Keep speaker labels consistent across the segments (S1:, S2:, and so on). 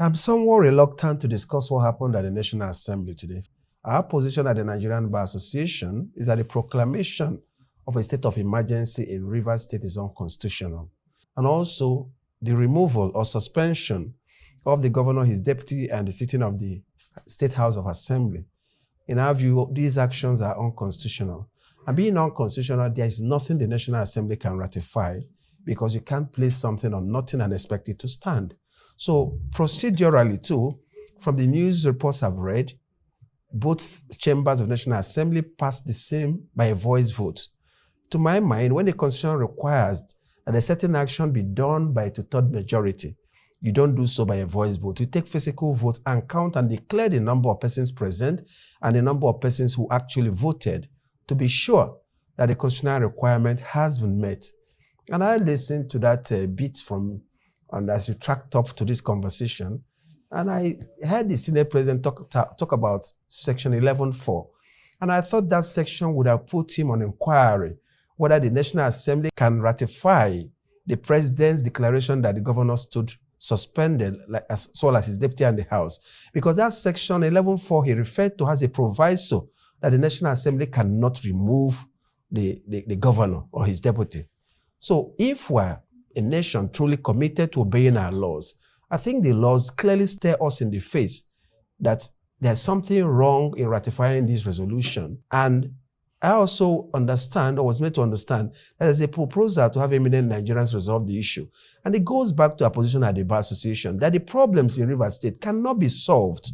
S1: I'm somewhat reluctant to discuss what happened at the National Assembly today. Our position at the Nigerian Bar Association is that the proclamation of a state of emergency in Rivers State is unconstitutional. And also, the removal or suspension of the governor, his deputy, and the sitting of the State House of Assembly. In our view, these actions are unconstitutional. And being unconstitutional, there is nothing the National Assembly can ratify because you can't place something on nothing and expect it to stand. So procedurally too, from the news reports I've read, both chambers of National Assembly passed the same by a voice vote. To my mind, when the Constitution requires that a certain action be done by a two-thirds majority, you don't do so by a voice vote. You take physical votes and count and declare the number of persons present and the number of persons who actually voted to be sure that the constitutional requirement has been met. And I listened to that bit from, and as you tracked up to this conversation, and I heard the Senate President talk about Section 11.4. And I thought that section would have put him on inquiry whether the National Assembly can ratify the President's declaration that the governor stood suspended, as well as his deputy and the House. Because that Section 11.4 he referred to as a proviso that the National Assembly cannot remove the governor or his deputy. So if we're a nation truly committed to obeying our laws, I think the laws clearly stare us in the face that there's something wrong in ratifying this resolution. And I also understand, or was made to understand, that there's a proposal to have eminent Nigerians resolve the issue. And it goes back to our position at the Bar Association, that the problems in Rivers State cannot be solved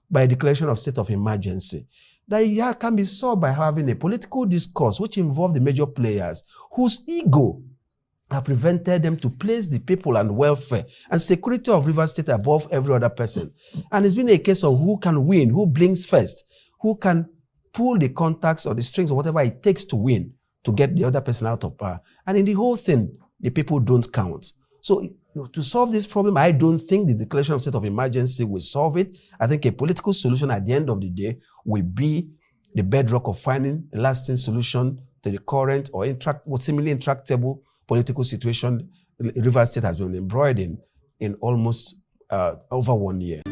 S1: by a declaration of state of emergency. That it can be solved by having a political discourse which involves the major players whose ego have prevented them to place the people and welfare and security of Rivers State above every other person. And it's been a case of who can win, who blinks first, who can pull the contacts or the strings or whatever it takes to win, to get the other person out of power. And in the whole thing, the people don't count. So to solve this problem, I don't think the declaration of state of emergency will solve it. I think a political solution at the end of the day will be the bedrock of finding a lasting solution to the current or seemingly intractable political situation Rivers State has been embroiled in almost over 1 year.